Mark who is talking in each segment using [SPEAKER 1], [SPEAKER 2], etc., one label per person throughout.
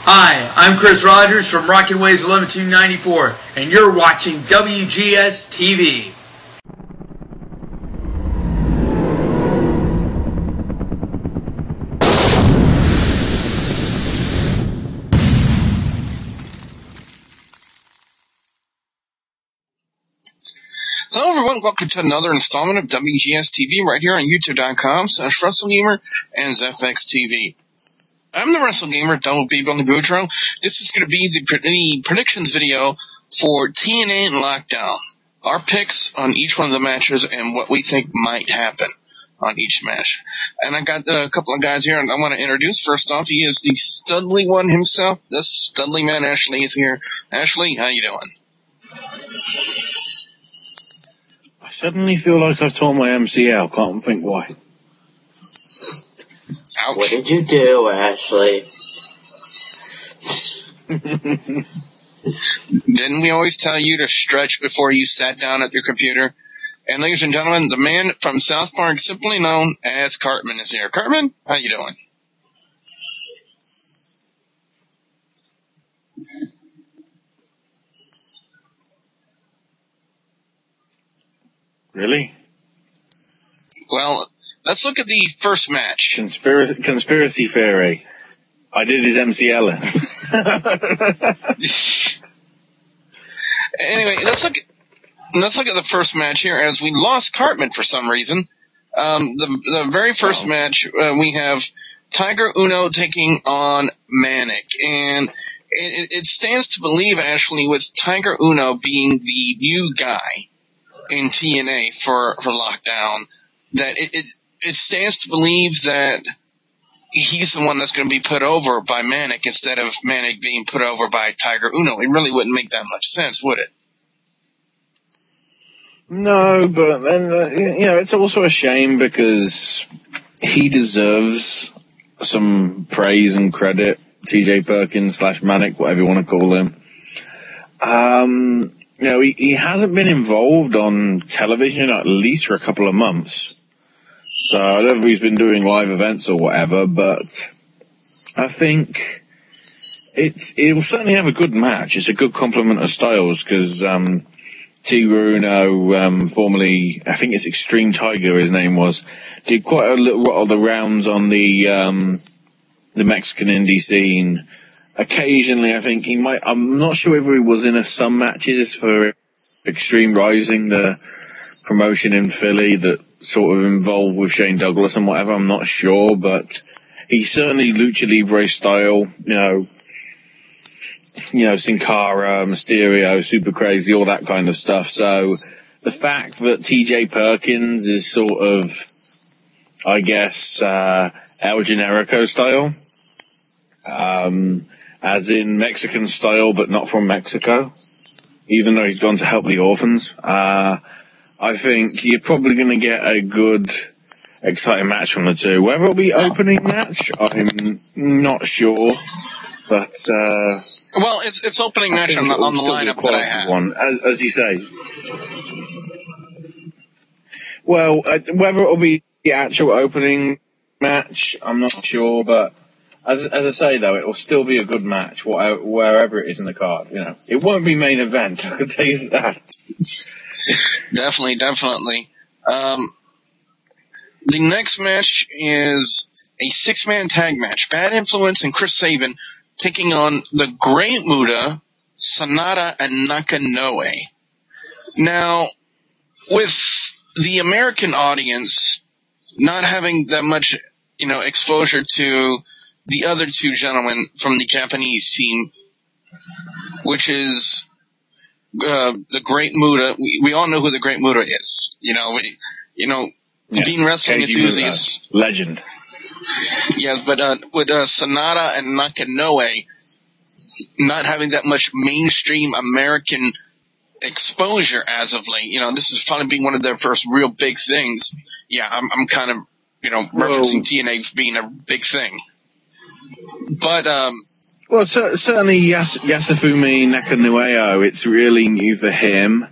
[SPEAKER 1] Hi, I'm Chris Rogers from Rockin' Waves 11294, and you're watching WGS-TV.
[SPEAKER 2] Hello everyone, welcome to another installment of WGS-TV right here on youtube.com/WrestleGamer and ZFX-TV. I'm the WrestleGamer, Double B on the Boudreaux. This is going to be the predictions video for TNA Lockdown. Our picks on each one of the matches and what we think might happen on each match. And I got a couple of guys here and I want to introduce. First off, he is the Studley one himself. The Studley man, Ashley, is here. Ashley, how you doing?
[SPEAKER 3] I suddenly feel like I've torn my MCL. Can't think why.
[SPEAKER 2] Ouch.
[SPEAKER 4] What did you do, Ashley?
[SPEAKER 2] Didn't we always tell you to stretch before you sat down at your computer? And ladies and gentlemen, the man from South Park, simply known as Cartman, is here. Cartman, how you doing?
[SPEAKER 3] Really?
[SPEAKER 2] Well, let's look at the first match.
[SPEAKER 3] Conspiracy theory. I did his MCL.
[SPEAKER 2] Anyway, let's look at the first match here as we lost Cartman for some reason. The very first match, we have Tigre Uno taking on Manic. And it stands to believe, Ashley, with Tigre Uno being the new guy in TNA for Lockdown, that it stands to believe that he's the one that's going to be put over by Manic instead of Manic being put over by Tigre Uno. It really wouldn't make that much sense, would it?
[SPEAKER 3] No, but then, it's also a shame because he deserves some praise and credit. TJ Perkins / Manic, whatever you want to call him. He hasn't been involved on television at least for a couple of months. So I don't know if he's been doing live events or whatever, but I think it will certainly have a good match. It's a good complement of styles because Tigre Uno, formerly, I think it's Extreme Tiger his name was, did quite a lot of the rounds on the Mexican indie scene. Occasionally, I think he might, I'm not sure whether he was in some matches for Extreme Rising, the promotion in Philly that sort of involved with Shane Douglas and whatever, I'm not sure, but he's certainly Lucha Libre style, Sin Cara, Mysterio, Super Crazy, all that kind of stuff. So the fact that TJ Perkins is sort of, I guess, El Generico style, as in Mexican style, but not from Mexico, even though he's gone to help the orphans. I think you're probably going to get a good, exciting match from the two. Whether it'll be opening match, I'm not sure. But
[SPEAKER 2] well, it's opening match on the lineup that I have.
[SPEAKER 3] One, as you say. Well, whether it'll be the actual opening match, I'm not sure. But as I say, though, it will still be a good match, wherever it is in the card. It won't be main event. I can tell you that.
[SPEAKER 2] Definitely. The next match is a 6-man tag match. Bad Influence and Chris Sabin taking on the Great Muta, Sanada, and Nakanoue. Now, with the American audience not having that much, exposure to the other two gentlemen from the Japanese team, which is the Great Muta. We all know who the Great Muta is. Being wrestling enthusiasts.
[SPEAKER 3] Legend.
[SPEAKER 2] Yes, but with Sanada and Nakanoue not having that much mainstream American exposure as of late, this is probably being one of their first real big things. Yeah, I'm kind of, referencing TNA being a big thing. But,
[SPEAKER 3] well, certainly Yasufumi Nakanoue, it's really new for him.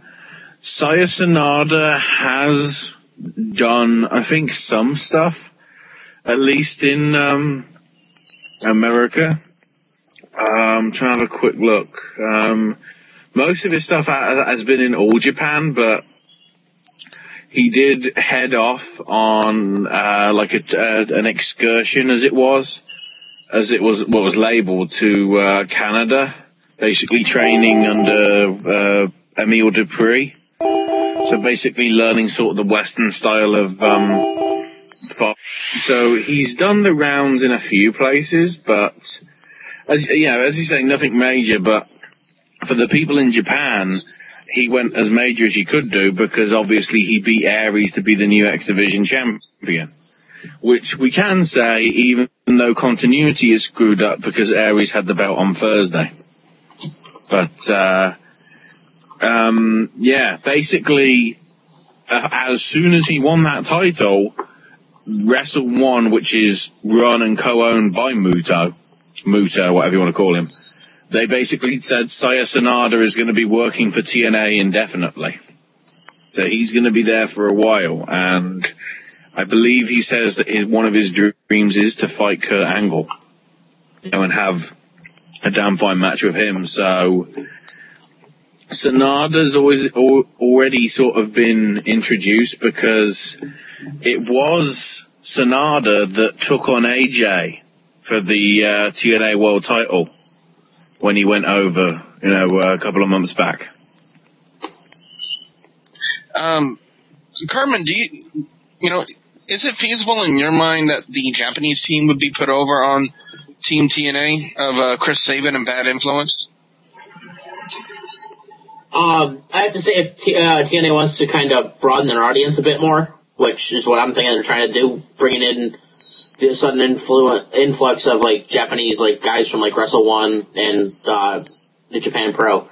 [SPEAKER 3] Saya Sanada has done, I think, some stuff, at least in America. Trying to have a quick look. Most of his stuff has been in All Japan, but he did head off on an excursion, as it was what was labelled, to Canada, basically training under Emile Dupree. So basically learning sort of the Western style of fight. So he's done the rounds in a few places, but as you say, nothing major. But for the people in Japan, he went as major as he could do, because obviously he beat Aries to be the new X Division champion. Which we can say, even though continuity is screwed up because Aries had the belt on Thursday. But, basically, as soon as he won that title, Wrestle One, which is run and co-owned by Muta, whatever you want to call him, they basically said Saya Sanada is going to be working for TNA indefinitely. So he's going to be there for a while, and I believe he says that one of his dreams is to fight Kurt Angle, and have a damn fine match with him. So Sanada's already sort of been introduced, because it was Sanada that took on AJ for the TNA World title when he went over, a couple of months back.
[SPEAKER 2] Cartman, do you is it feasible in your mind that the Japanese team would be put over on Team TNA of Chris Sabin and Bad Influence?
[SPEAKER 4] I have to say, if TNA wants to kind of broaden their audience a bit more, which is what I'm thinking they're trying to do, bringing in the sudden influx of like Japanese guys from Wrestle One and New Japan Pro,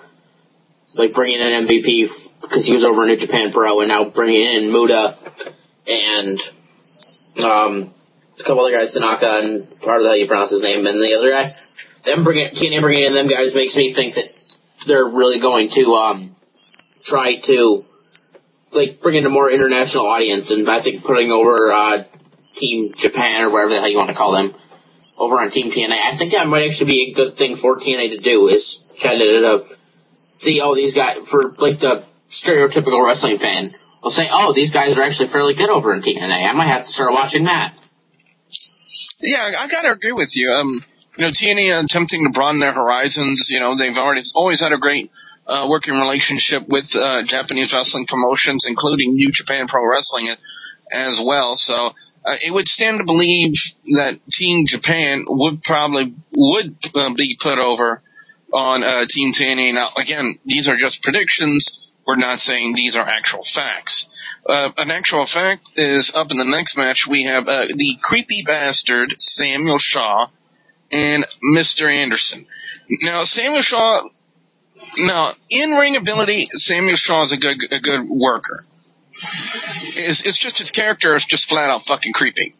[SPEAKER 4] bringing in MVP because he was over in New Japan Pro, and now bringing in Muta and a couple other guys, Tanaka and part of how you pronounce his name, and the other guy. TNA bringing in them guys makes me think that they're really going to try to bring in a more international audience, and I think putting over Team Japan, or whatever the hell you want to call them, over on Team TNA, I think that might actually be a good thing for TNA to do, is kind of see, these guys, for the stereotypical wrestling fan, will say, these guys are actually fairly good over in TNA. I might have to start watching that.
[SPEAKER 2] Yeah, I gotta agree with you. TNA attempting to broaden their horizons. They've always had a great working relationship with Japanese wrestling promotions, including New Japan Pro Wrestling as well. So it would stand to believe that Team Japan would be put over on Team TNA. Now, again, these are just predictions. We're not saying these are actual facts. An actual fact is up in the next match. We have the creepy bastard Samuel Shaw and Mr. Anderson. Now, Samuel Shaw, in-ring ability, Samuel Shaw is a good worker. It's just his character is just flat out fucking creepy.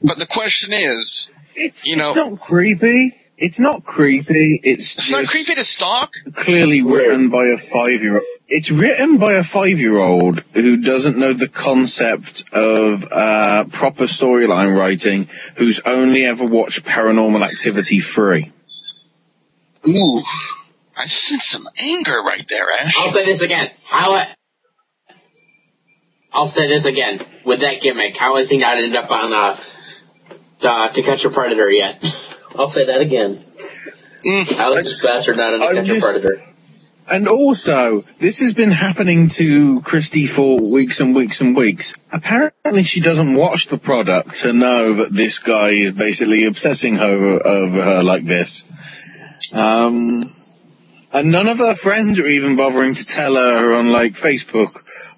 [SPEAKER 2] But the question is,
[SPEAKER 3] it's not creepy. It's not creepy. It's
[SPEAKER 2] not creepy to stalk?
[SPEAKER 3] Clearly written by a 5-year-old. It's written by a 5-year-old who doesn't know the concept of proper storyline writing, who's only ever watched Paranormal Activity 3.
[SPEAKER 2] Ooh, I sense some anger right there, Ash.
[SPEAKER 4] I'll say this again. I'll say this again. With that gimmick, how has he not ended up on To Catch a Predator yet? I'll say that again. How is this bastard not on To Catch a Predator?
[SPEAKER 3] And also, this has been happening to Christy for weeks and weeks and weeks. Apparently she doesn't watch the product to know that this guy is basically obsessing over her like this. And none of her friends are even bothering to tell her on Facebook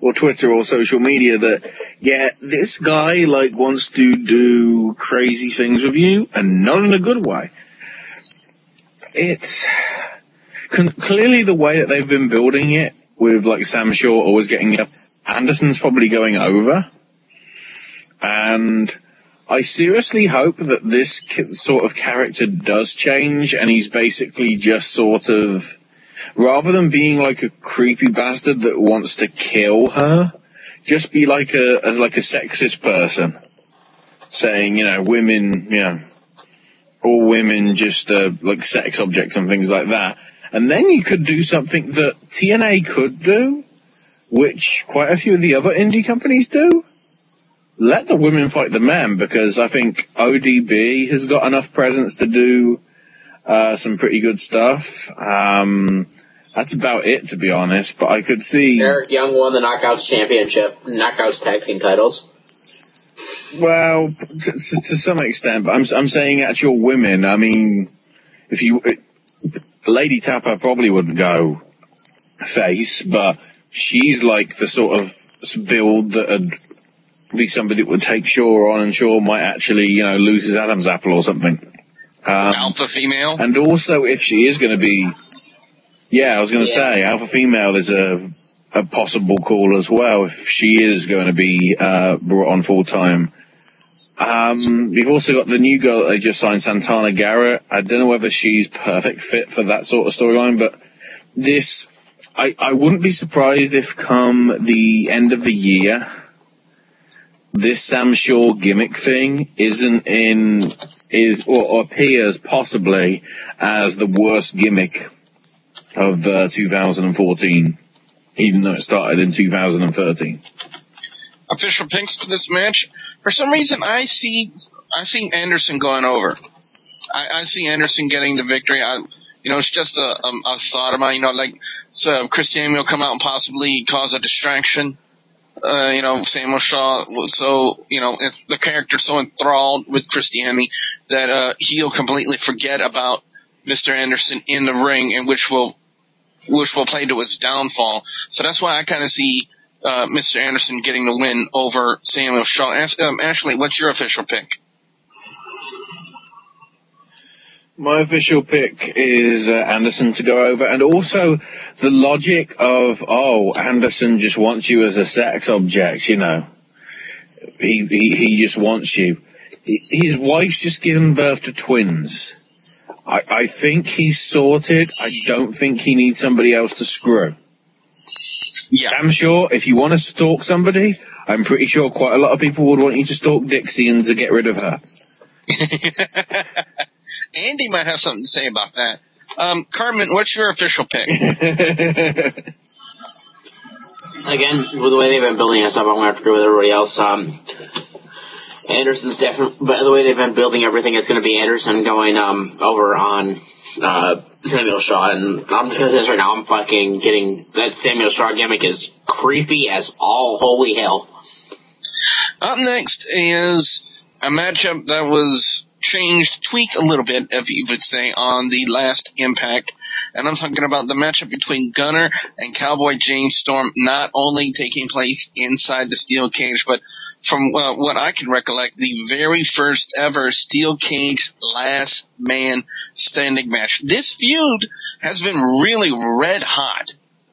[SPEAKER 3] or Twitter or social media that, this guy wants to do crazy things with you, and not in a good way. It's clearly the way that they've been building it, with Sam Shaw always getting up. Anderson's probably going over, and I seriously hope that this sort of character does change, and he's basically just sort of, rather than being a creepy bastard that wants to kill her, just be as a sexist person, saying, women, all women just like sex objects and things like that. And then you could do something that TNA could do, which quite a few of the other indie companies do. Let the women fight the men, because I think ODB has got enough presence to do some pretty good stuff. That's about it, to be honest, but I could see...
[SPEAKER 4] Eric Young won the Knockouts Championship, Knockouts Tag Team titles.
[SPEAKER 3] Well, to some extent, but I'm saying actual women. I mean, if you... Lady Tapper probably wouldn't go face, but she's like the sort of build that would be somebody that would take Shaw on, and Shaw might actually, lose his Adam's apple or something.
[SPEAKER 2] Alpha female?
[SPEAKER 3] And also, if she is going to be... Yeah, I was going to say, alpha female is a possible call as well, if she is going to be brought on full-time. You've also got the new girl that they just signed, Santana Garrett. I don't know whether she's perfect fit for that sort of storyline, but this... I wouldn't be surprised if come the end of the year, this Sam Shaw gimmick thing or appears possibly as the worst gimmick of 2014, even though it started in 2013.
[SPEAKER 2] Official picks for this match. For some reason, I see Anderson going over. I see Anderson getting the victory. It's just a thought of mine. So Chris Samuel come out and possibly cause a distraction. Samuel Shaw. So if the character's so enthralled with Christiani that he'll completely forget about Mr. Anderson in the ring, and which will play to its downfall. So that's why I kind of see Mr. Anderson getting the win over Samuel Shaw. Ashley, what's your official pick?
[SPEAKER 3] My official pick is Anderson to go over, and also the logic of, Anderson just wants you as a sex object, He just wants you. His wife's just given birth to twins. I think he's sorted. I don't think he needs somebody else to screw. Yeah. I'm sure if you want to stalk somebody, I'm pretty sure quite a lot of people would want you to stalk Dixie and to get rid of her.
[SPEAKER 2] Andy might have something to say about that. Cartman, what's your official pick?
[SPEAKER 4] Again, with the way they've been building us up, I'm going to have to agree with everybody else. Anderson's definitely, but the way they've been building everything, it's going to be Anderson going over on Samuel Shaw. And I'm just going to say this right now, I'm fucking getting that Samuel Shaw gimmick is creepy as all holy hell.
[SPEAKER 2] Up next is a matchup that was changed, tweaked a little bit, if you would say, on the last Impact. And I'm talking about the matchup between Gunner and Cowboy James Storm, not only taking place inside the steel cage, but from what I can recollect, the very first ever steel cage last man standing match. This feud has been really red hot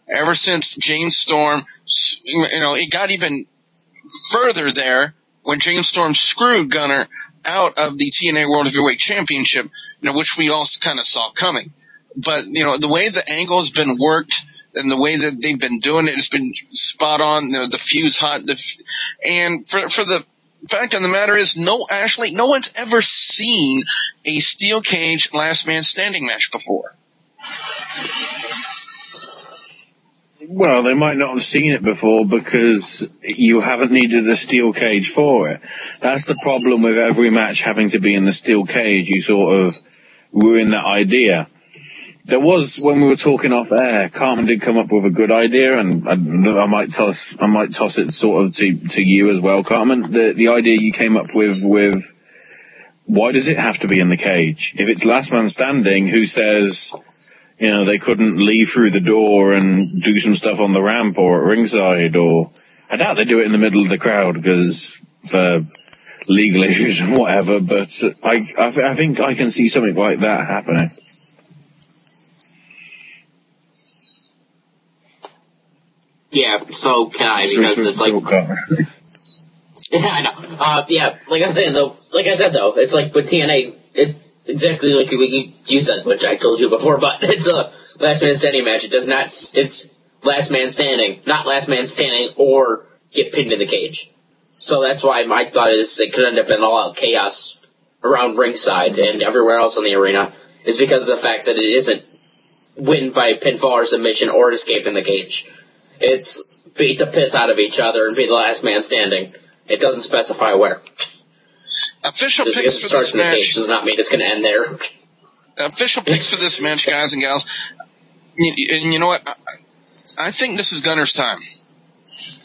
[SPEAKER 2] ever since James Storm, it got even further there when James Storm screwed Gunner out of the TNA World Heavyweight Championship, which we all kind of saw coming. But, the way the angle has been worked and the way that they've been doing it has been spot on. The feud's hot. And for the fact of the matter is, Ashley, no one's ever seen a steel cage last man standing match before.
[SPEAKER 3] Well, they might not have seen it before because you haven't needed a steel cage for it. That's the problem with every match having to be in the steel cage. You sort of ruin that idea. There was, when we were talking off air, Cartman did come up with a good idea, and I might toss it sort of to you as well, Cartman. The idea you came up with why does it have to be in the cage? If it's last man standing, who says, they couldn't leave through the door and do some stuff on the ramp or at ringside, or I doubt they do it in the middle of the crowd because for legal issues and whatever, but I think I can see something like that happening.
[SPEAKER 4] Yeah, so can I, because it's like... Yeah, I know. Like I said though, it's like with TNA, exactly like you said, which I told you before, but it's a last man standing match. It's last man standing, not last man standing or get pinned in the cage. So that's why my thought is it could end up in all out chaos around ringside and everywhere else in the arena is because of the fact that it isn't win by pinfall or submission or escape in the cage. It's beat the piss out of each other and be the last man standing. It doesn't specify where.
[SPEAKER 2] Official
[SPEAKER 4] Just
[SPEAKER 2] picks
[SPEAKER 4] because it
[SPEAKER 2] for
[SPEAKER 4] starts
[SPEAKER 2] this
[SPEAKER 4] in the
[SPEAKER 2] match.
[SPEAKER 4] cage does not mean it's going to end there.
[SPEAKER 2] Official picks for this match, guys and gals. And you know what? I think this is Gunner's time.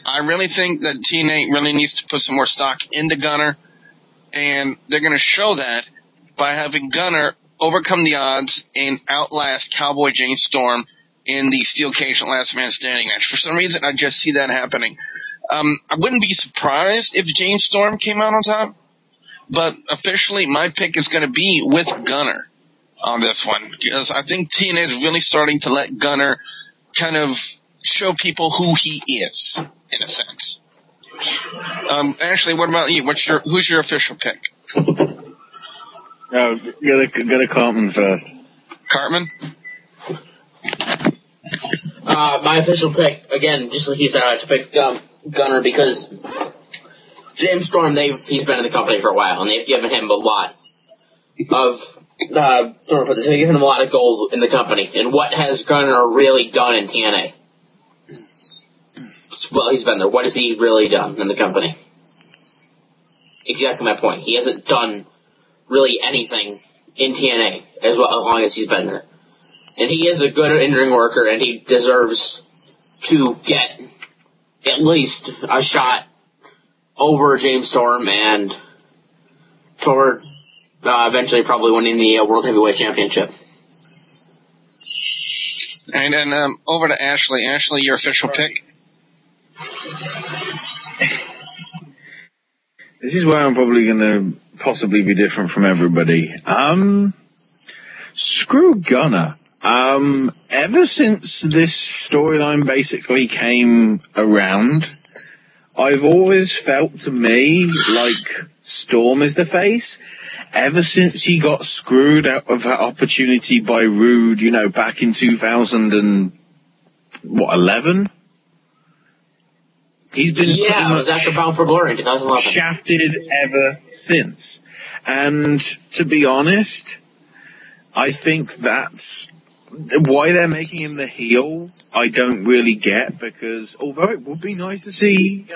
[SPEAKER 2] I really think that TNA really needs to put some more stock into Gunner, and they're going to show that by having Gunner overcome the odds and outlast Cowboy Jane Storm in the steel cage last man standing match. For some reason, I just see that happening. I wouldn't be surprised if Jane Storm came out on top, but officially my pick is going to be with Gunner on this one, because I think TNA is really starting to let Gunner kind of show people who he is, in a sense. Ashley, what about you? Who's your official pick?
[SPEAKER 3] No, get a Cartman first.
[SPEAKER 2] Cartman?
[SPEAKER 4] My official pick, again, just like you said, I have to pick Gunner because James Storm, he's been in the company for a while, and they've given him a lot of they've given him a lot of gold in the company. And what has Gunner really done in TNA? Well, he's been there. What has he really done in the company? Exactly my point. He hasn't done really anything in TNA as long as he's been there. And he is a good in-ring worker, and he deserves to get at least a shot over James Storm and toward eventually probably winning the World Heavyweight Championship.
[SPEAKER 2] And then over to Ashley. Ashley, your official pick?
[SPEAKER 3] This is where I'm probably going to possibly be different from everybody. Screw Gunner. Ever since this storyline basically came around, I've always felt to me like Storm is the face. Ever since he got screwed out of that opportunity by Roode, back in 2011? He's been
[SPEAKER 4] it was after Bound for Glory in 2011.
[SPEAKER 3] Shafted ever since. And to be honest, I think that's why they're making him the heel. I don't really get, because although it would be nice to see,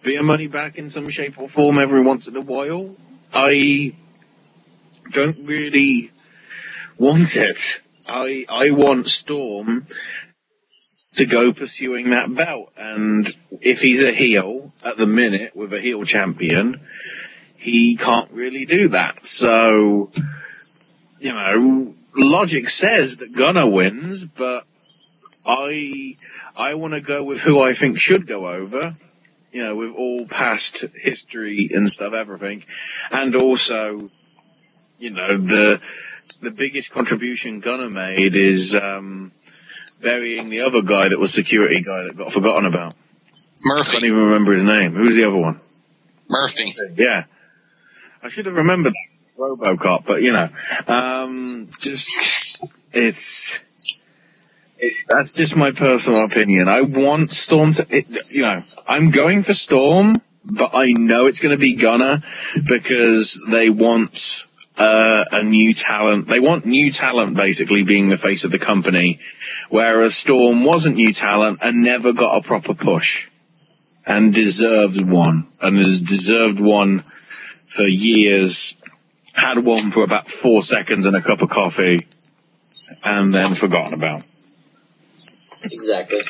[SPEAKER 3] Beer Money back in some shape or form every once in a while, I don't really want it. I want Storm to go pursuing that belt, and if he's a heel at the minute with a heel champion, he can't really do that. So, logic says that Gunner wins, but I want to go with who I think should go over, with all past history and stuff, everything, and also, the biggest contribution Gunner made is burying the other guy that was security guy that got forgotten about.
[SPEAKER 2] Murphy.
[SPEAKER 3] I can't even remember his name. Who's the other one?
[SPEAKER 2] Murphy.
[SPEAKER 3] Yeah. I should have remembered that. RoboCop, but that's just my personal opinion. I want Storm to, I'm going for Storm, but I know it's going to be Gunner because they want a new talent. They want new talent basically being the face of the company, whereas Storm wasn't new talent and never got a proper push and deserved one, and has deserved one for years. Had one for about 4 seconds and a cup of coffee, and then forgotten about.
[SPEAKER 4] Exactly.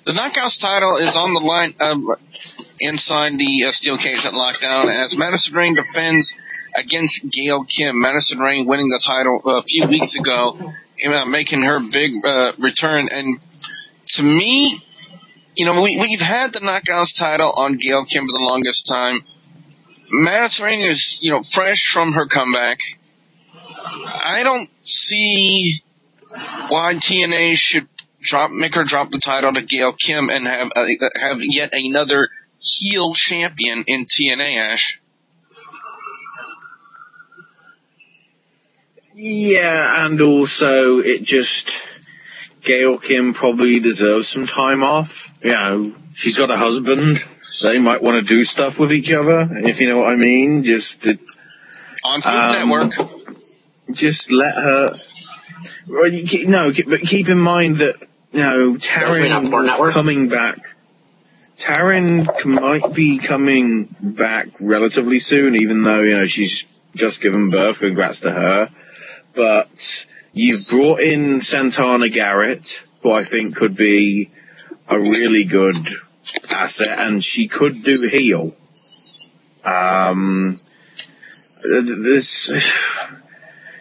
[SPEAKER 2] The Knockouts title is on the line inside the steel cage at Lockdown as Madison Rayne defends against Gail Kim. Madison Rayne winning the title a few weeks ago, making her big return. And to me, we've had the Knockouts title on Gail Kim for the longest time. Madison Rayne is, fresh from her comeback. I don't see why TNA should make her drop the title to Gail Kim and have yet another heel champion in TNA, Ash.
[SPEAKER 3] Yeah, and also Gail Kim probably deserves some time off. She's got a husband. They might want to do stuff with each other, if you know what I mean.
[SPEAKER 2] On Food Network.
[SPEAKER 3] Just let her... No, but keep in mind that, Taryn coming back... Taryn might be coming back relatively soon, even though, she's just given birth. Congrats to her. But you've brought in Santana Garrett, who I think could be a really good asset, and she could do heel.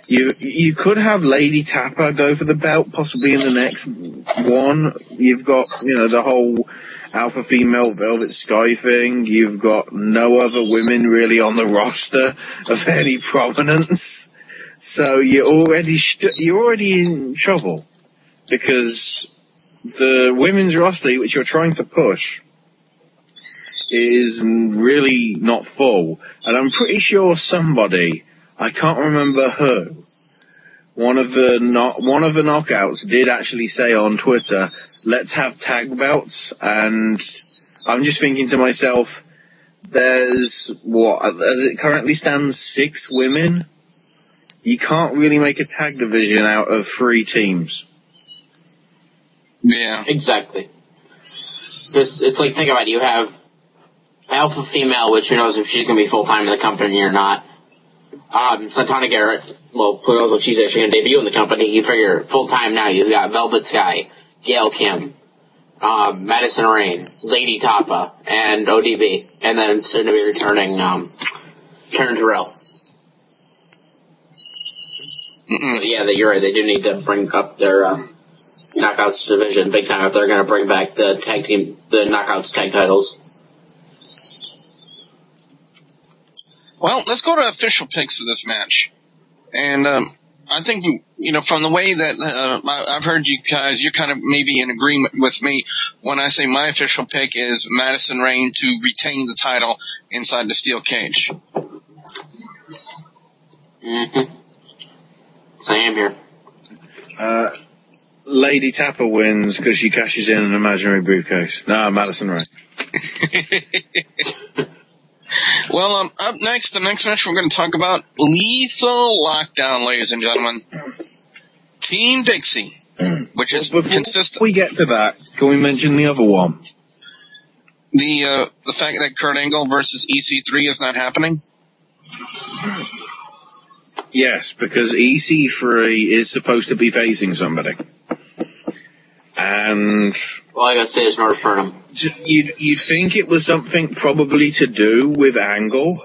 [SPEAKER 3] You could have Lady Tapper go for the belt, possibly in the next one. You've got, the whole alpha female Velvet Sky thing. You've got no other women really on the roster of any prominence. So you're already in trouble, because the women's roster, which you're trying to push, is really not full. And I'm pretty sure somebody, I can't remember who, one of the knockouts did actually say on Twitter, let's have tag belts. And I'm just thinking to myself, there's, as it currently stands, 6 women. You can't really make a tag division out of 3 teams.
[SPEAKER 2] Yeah.
[SPEAKER 4] Exactly. It's like, think about it, you have alpha female, which who knows if she's going to be full-time in the company or not. Santana Garrett, well, who knows if she's actually going to debut in the company. You figure full-time now, you've got Velvet Sky, Gail Kim, Madison Rayne, Lady Tappa, and ODB, and then soon to be returning, Karen Terrell. Yeah, you're right, they do need to bring up their, Knockouts division big time if they're going to bring back the Knockouts tag titles.
[SPEAKER 2] Well, let's go to official picks of this match. And I think, from the way that I've heard you guys, you're kind of maybe in agreement with me when I say my official pick is Madison Rayne to retain the title inside the steel cage.
[SPEAKER 4] Mm-hmm. Same here.
[SPEAKER 3] Lady Tapper wins because she cashes in an imaginary briefcase. No, Madison Rayne.
[SPEAKER 2] Well, up next, the next match we're going to talk about Lethal Lockdown, ladies and gentlemen. Team Dixie, which is consistent.
[SPEAKER 3] Before we get to that, can we mention the other one?
[SPEAKER 2] The fact that Kurt Angle versus EC3 is not happening?
[SPEAKER 3] Yes, because EC3 is supposed to be facing somebody. And...
[SPEAKER 4] all I gotta say is North Fernham.
[SPEAKER 3] You'd think it was something probably to do with Angle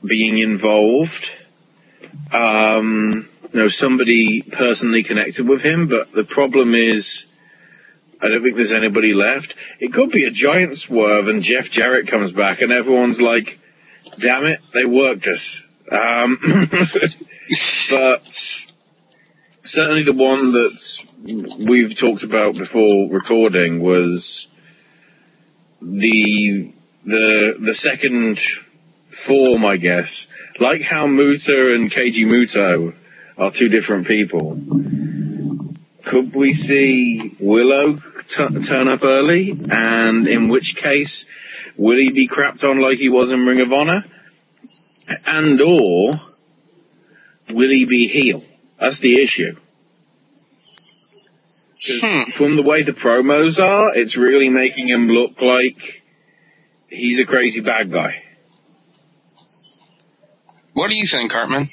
[SPEAKER 3] being involved. Somebody personally connected with him, but the problem is I don't think there's anybody left. It could be a giant swerve and Jeff Jarrett comes back and everyone's like, damn it, they worked us. But certainly the one that we've talked about before recording was the second form, I guess. Like how Muta and Keiji Muto are 2 different people. Could we see Willow turn up early? And in which case, will he be crapped on like he was in Ring of Honor? And or will he be heel? That's the issue. From the way the promos are, it's really making him look like he's a crazy bad guy.
[SPEAKER 2] What do you think, Cartman?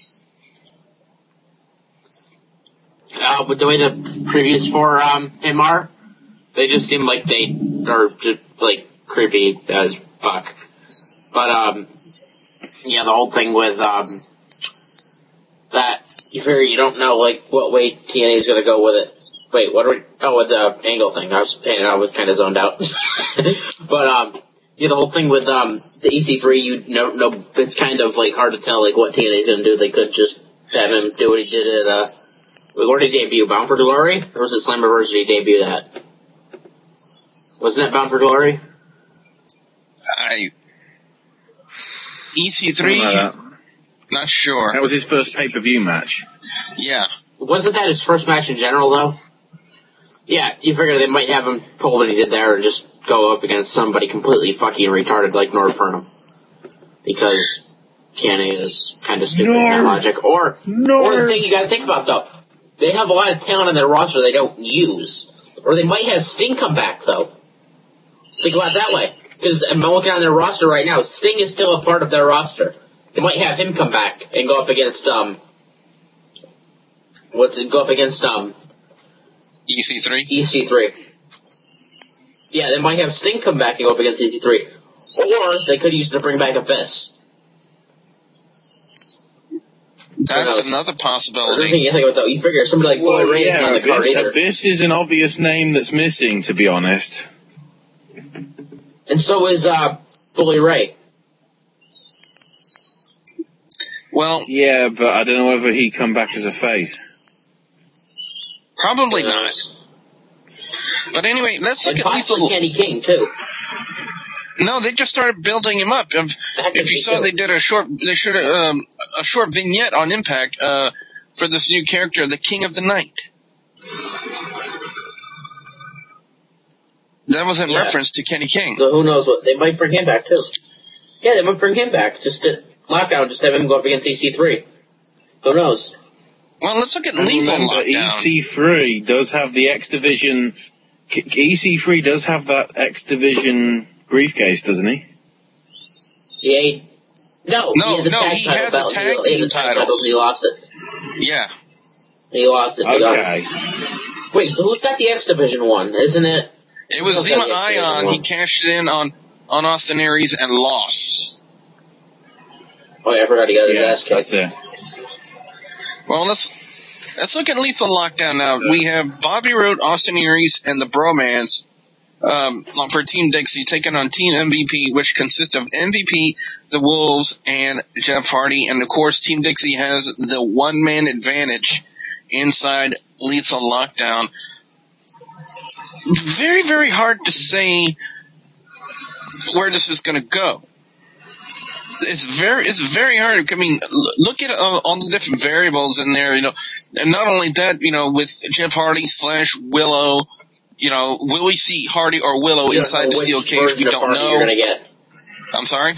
[SPEAKER 4] With the way the previews for him are, they just seem like they are just like creepy as fuck. But the whole thing with that you don't know like what way TNA is gonna go with it. Wait, what are we? Oh, with the Angle thing. I was kind of zoned out. But the whole thing with the EC3, you know, it's kind of like hard to tell like what TNA is gonna do. They could just have him do what he did at where did he debut? Bound for Glory, or was it Slammiversary he debuted at? Wasn't that Bound for Glory?
[SPEAKER 2] EC3. Not sure.
[SPEAKER 3] That was his first pay-per-view match.
[SPEAKER 2] Yeah.
[SPEAKER 4] Wasn't that his first match in general, though? Yeah, you figure they might have him pull what he did there and just go up against somebody completely fucking retarded like North Fernham. because TNA is kind of stupid in their logic. Or the thing you gotta think about, though, they have a lot of talent on their roster they don't use. Or they might have Sting come back, though. Think about it that way. Because I'm looking on their roster right now, Sting is still a part of their roster. They might have him come back and go up against, EC3? EC3. Yeah, they might have Sting come back and go up against EC3. Or they could use it to bring back Abyss.
[SPEAKER 2] That's another possibility.
[SPEAKER 4] You think about that. You figure somebody like Bully Ray isn't on the card either.
[SPEAKER 3] Abyss is an obvious name that's missing, to be honest.
[SPEAKER 4] And so is Bully Ray.
[SPEAKER 2] Well,
[SPEAKER 3] yeah, but I don't know whether he'd come back as a face.
[SPEAKER 2] Probably not. But anyway, let's look at Lethal.
[SPEAKER 4] Kenny King too.
[SPEAKER 2] No, they just started building him up. If you saw, they did a short vignette on Impact for this new character, the King of the Night. That was in reference to Kenny King.
[SPEAKER 4] So who knows what they might bring him back too. Yeah, they might bring him back. Just to Lockdown, just have him go up against EC3. Who knows?
[SPEAKER 2] Well, let's look at Lethal Lockdown.
[SPEAKER 3] EC3 does have the X Division. EC3 does have that X Division briefcase, doesn't he?
[SPEAKER 4] Yeah. He had the
[SPEAKER 2] tag team titles.
[SPEAKER 4] He lost it.
[SPEAKER 2] Yeah.
[SPEAKER 4] He lost it.
[SPEAKER 3] Okay.
[SPEAKER 4] Wait, so who's got the X Division one? Isn't it?
[SPEAKER 2] It was Zema Ion. He cashed it in on Austin Aries and lost.
[SPEAKER 4] Oh yeah, I forgot he got his ass kicked.
[SPEAKER 3] That's it.
[SPEAKER 2] Well, let's look at Lethal Lockdown now. We have Bobby Roode, Austin Aries, and the Bromans for Team Dixie taking on Team MVP, which consists of MVP, the Wolves, and Jeff Hardy. And of course, Team Dixie has the one-man advantage inside Lethal Lockdown. Very, very hard to say where this is going to go. It's very hard. I mean, look at all the different variables in there, and not only that, with Jeff Hardy / Willow, will we see Hardy or Willow inside the steel cage? We don't know.
[SPEAKER 4] You're gonna get.
[SPEAKER 2] I'm sorry?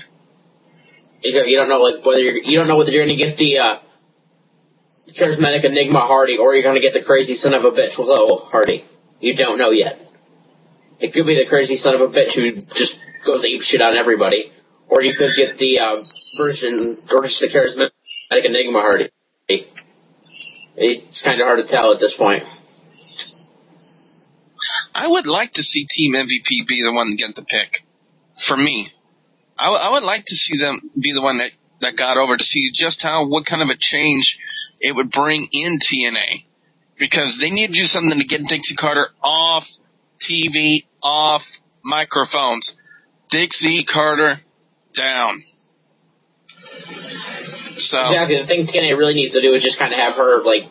[SPEAKER 4] You don't know whether you're gonna get the charismatic Enigma Hardy or you're gonna get the crazy son of a bitch Willow Hardy. You don't know yet. It could be the crazy son of a bitch who just goes ape shit on everybody. Or you could get the version, or just the charismatic Enigma Hardy. It's kind of hard to tell at this point.
[SPEAKER 2] I would like to see Team MVP be the one to get the pick. For me. I would like to see them be the one that got over to see just what kind of a change it would bring in TNA. Because they need to do something to get Dixie Carter off TV, off microphones. Dixie Carter down. So
[SPEAKER 4] exactly. The thing TNA really needs to do is just kind of have her, what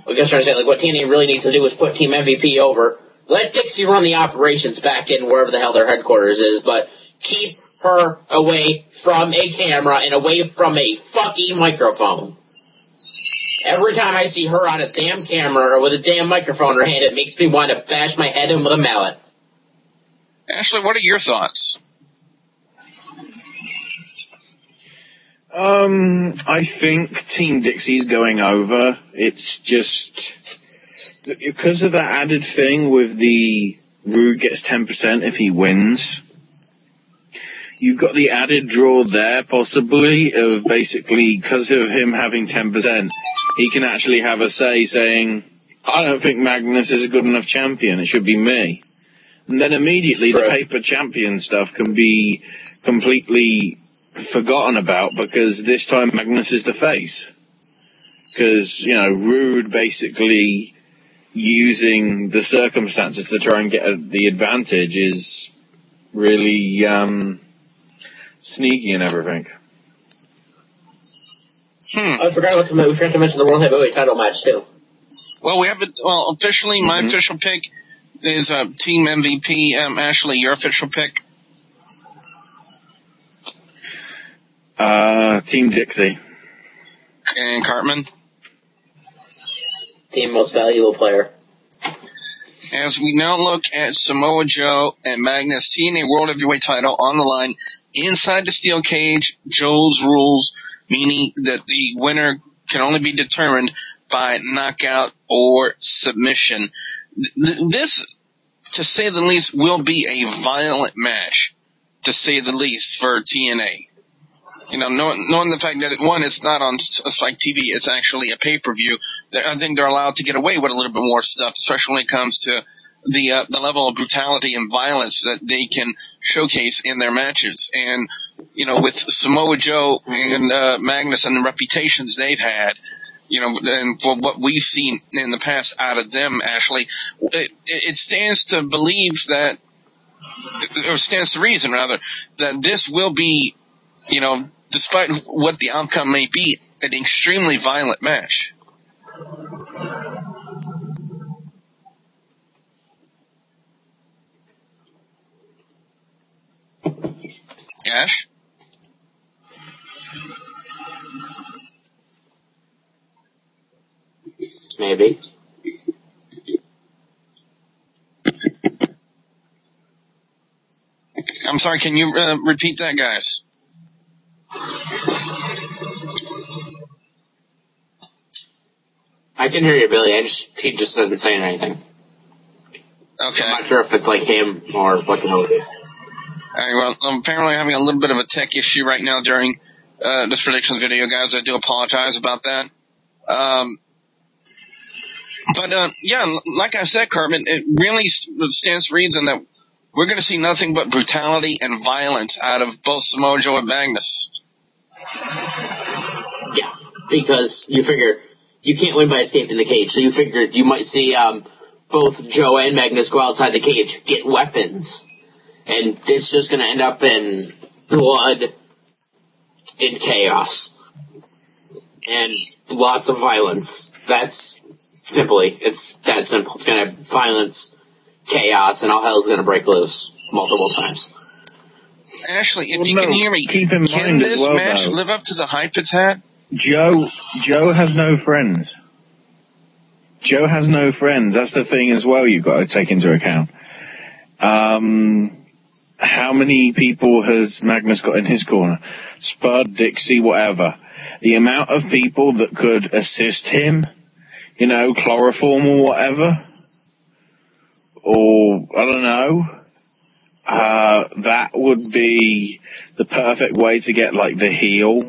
[SPEAKER 4] TNA really needs to do is put Team MVP over. Let Dixie run the operations back in wherever the hell their headquarters is, but keep her away from a camera and away from a fucking microphone. Every time I see her on a damn camera or with a damn microphone in her hand, it makes me want to bash my head in with a mallet.
[SPEAKER 2] Ashley, what are your thoughts?
[SPEAKER 3] I think Team Dixie's going over. It's just because of that added thing with the Roode gets 10% if he wins. You've got the added draw there, possibly, of basically, because of him having 10%, he can actually have a say saying, I don't think Magnus is a good enough champion, it should be me. And then immediately the paper champion stuff can be completely forgotten about because this time Magnus is the face. Because, Roode basically using the circumstances to try and get the advantage is really, sneaky and everything.
[SPEAKER 4] I forgot to mention the World Heavyweight title match too.
[SPEAKER 2] Well, officially, my official pick is Team MVP. Ashley, your official pick?
[SPEAKER 3] Team Dixie.
[SPEAKER 2] And Cartman?
[SPEAKER 4] Team Most Valuable Player.
[SPEAKER 2] As we now look at Samoa Joe and Magnus TNA World Heavyweight title on the line, inside the steel cage, Joe's rules, meaning that the winner can only be determined by knockout or submission. This, to say the least, will be a violent match, to say the least, for TNA. Knowing the fact that, one, it's not on Spike TV, it's actually a pay-per-view, I think they're allowed to get away with a little bit more stuff, especially when it comes to the level of brutality and violence that they can showcase in their matches. And, with Samoa Joe and Magnus and the reputations they've had, and for what we've seen in the past out of them, Ashley, it stands to believe that, or stands to reason, rather, that this will be, despite what the outcome may be, an extremely violent match. Ash?
[SPEAKER 4] Maybe.
[SPEAKER 2] I'm sorry, can you repeat that, guys?
[SPEAKER 4] I can hear you, Billy. He just isn't saying anything.
[SPEAKER 2] Okay.
[SPEAKER 4] I'm not sure if it's like him or what the hell it is.
[SPEAKER 2] All right, well, I'm apparently having a little bit of a tech issue right now during this predictions video, guys. I do apologize about that. But like I said, Cartman, it really stands to reason that we're going to see nothing but brutality and violence out of both Samoa Joe and Magnus.
[SPEAKER 4] Yeah, because you figure you can't win by escaping the cage, so you figured you might see both Joe and Magnus go outside the cage, get weapons, and it's just going to end up in blood and chaos. And lots of violence. It's that simple. It's going to have violence, chaos, and all hell's going to break loose multiple times.
[SPEAKER 2] Ashley, if you can hear me,
[SPEAKER 3] keep in
[SPEAKER 2] can
[SPEAKER 3] mind
[SPEAKER 2] this
[SPEAKER 3] as well,
[SPEAKER 2] match
[SPEAKER 3] though,
[SPEAKER 2] live up to the hype it's had?
[SPEAKER 3] Joe has no friends. Joe has no friends. That's the thing as well you've got to take into account. How many people has Magnus got in his corner? Spud, Dixie, whatever. The amount of people that could assist him, chloroform or whatever, or, I don't know, that would be the perfect way to get, the heel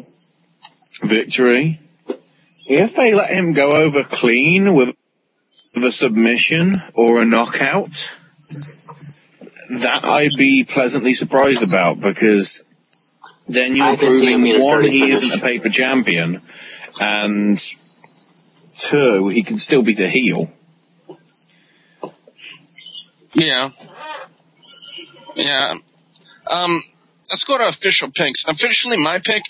[SPEAKER 3] victory. If they let him go over clean with a submission or a knockout, that I'd be pleasantly surprised about, because then you're proving, one, he isn't a paper champion, and two, he can still be the heel.
[SPEAKER 2] Yeah. Let's go to official picks. Officially, my pick,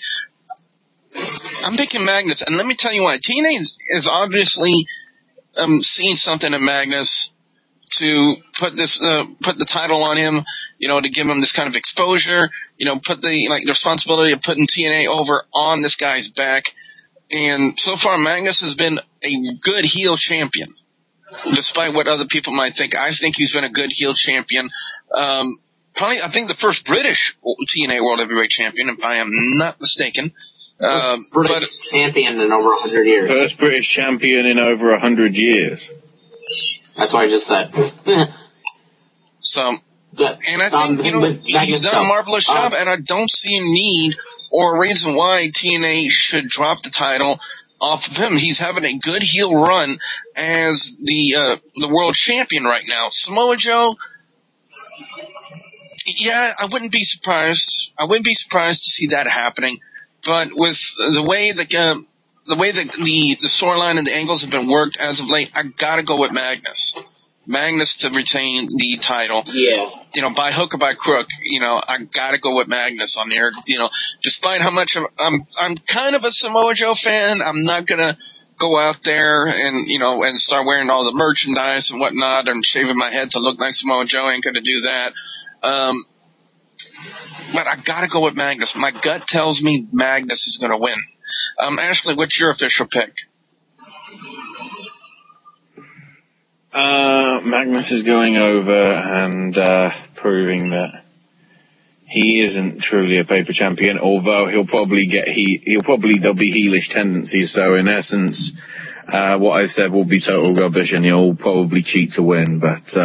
[SPEAKER 2] I'm picking Magnus, and let me tell you why. TNA is obviously seeing something in Magnus to put the title on him, to give him this kind of exposure, put the responsibility of putting TNA over on this guy's back. And so far, Magnus has been a good heel champion, despite what other people might think. I think he's been a good heel champion. Probably, I think the first British TNA World Heavyweight Champion, if I am not mistaken.
[SPEAKER 4] British champion in over 100 years.
[SPEAKER 3] First British champion in over 100 years.
[SPEAKER 4] That's what I just said.
[SPEAKER 2] And I think, he's done a marvelous job, and I don't see a need or a reason why TNA should drop the title off of him. He's having a good heel run as the world champion right now. Samoa Joe, yeah, I wouldn't be surprised. I wouldn't be surprised to see that happening. But with the way the storyline and the angles have been worked as of late, I gotta go with Magnus. Magnus to retain the title.
[SPEAKER 4] Yeah.
[SPEAKER 2] By hook or by crook, I gotta go with Magnus on there. Despite how much I'm kind of a Samoa Joe fan, I'm not gonna go out there and, and start wearing all the merchandise and whatnot and shaving my head to look like Samoa Joe. I ain't gonna do that. But I gotta go with Magnus. My gut tells me Magnus is gonna win. Ashley, what's your official pick?
[SPEAKER 3] Magnus is going over and proving that he isn't truly a paper champion, although there'll be heelish tendencies. So in essence, what I said will be total rubbish, and he'll probably cheat to win. But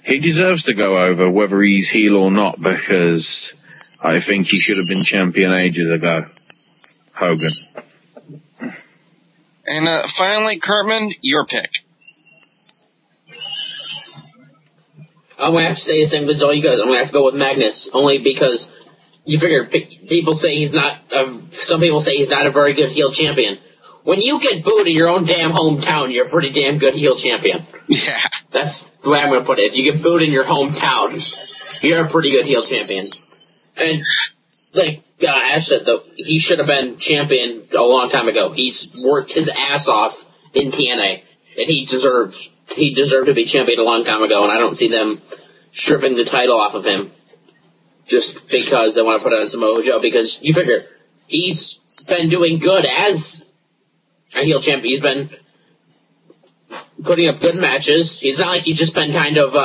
[SPEAKER 3] he deserves to go over, whether he's heel or not, because I think he should have been champion ages ago. Hogan.
[SPEAKER 2] And finally, Cartman, your pick.
[SPEAKER 4] I'm going to have to say the same as all you guys. I'm going to have to go with Magnus, only because you figure people say he's not, some people say he's not a very good heel champion. When you get booed in your own damn hometown, you're a pretty damn good heel champion.
[SPEAKER 2] Yeah.
[SPEAKER 4] That's the way I'm going to put it. If you get booed in your hometown, you're a pretty good heel champion. And, like Ash said, though, he should have been champion a long time ago. He's worked his ass off in TNA, and he deserved to be champion a long time ago, and I don't see them stripping the title off of him just because they want to put it on Samoa Joe, because you figure he's been doing good as a heel champion. He's been putting up good matches. It's not like he's just been kind of,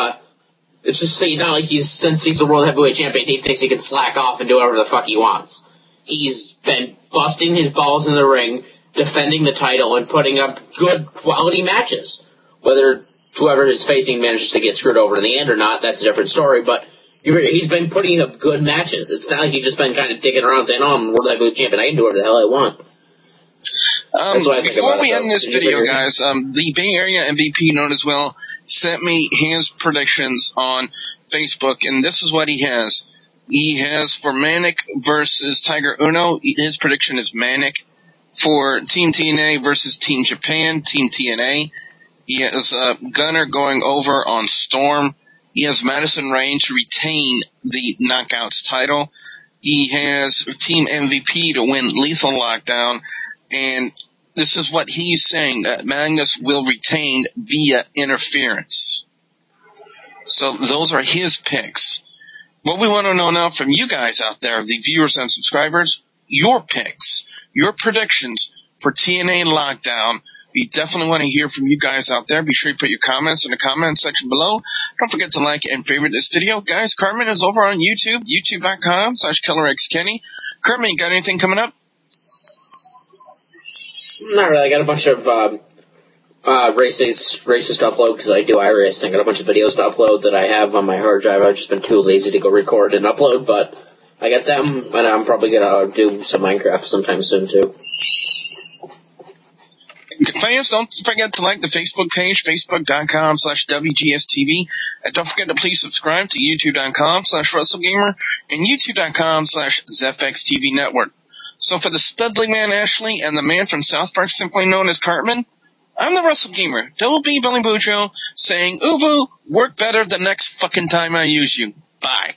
[SPEAKER 4] it's just not like since he's the World Heavyweight Champion, he thinks he can slack off and do whatever the fuck he wants. He's been busting his balls in the ring, defending the title, and putting up good quality matches. Whether whoever is facing manages to get screwed over in the end or not, that's a different story, but he's been putting up good matches. It's not like he's just been kind of dicking around saying, oh, I'm World Heavyweight Champion, I can do whatever the hell I want.
[SPEAKER 2] Before we end this video, guys, the Bay Area MVP, known as well, sent me his predictions on Facebook, and this is what he has. He has for Manic versus Tigre Uno, his prediction is Manic. For Team TNA versus Team Japan, Team TNA, he has Gunner going over on Storm. He has Madison Rayne to retain the Knockouts title. He has Team MVP to win Lethal Lockdown. And this is what he's saying, that Magnus will retain via interference. So those are his picks. What we want to know now from you guys out there, the viewers and subscribers, your picks, your predictions for TNA Lockdown. We definitely want to hear from you guys out there. Be sure you put your comments in the comment section below. Don't forget to like and favorite this video. Guys, Cartman is over on YouTube, youtube.com/KillerXKenny. Cartman, you got anything coming up?
[SPEAKER 4] Not really. I got a bunch of races to upload because I do Aries. I got a bunch of videos to upload that I have on my hard drive. I've just been too lazy to go record and upload, but I got them, and I'm probably going to do some Minecraft sometime soon, too.
[SPEAKER 2] Fans, don't forget to like the Facebook page, facebook.com/WGS-TV. And don't forget to please subscribe to youtube.com/WrestleGamer and youtube.com/ZFXTV Network. So for the Studly Man Ashley and the man from South Park simply known as Cartman, I'm the WrestleGamer, Double B Billy Bujo, saying, oovoo, work better the next fucking time I use you. Bye.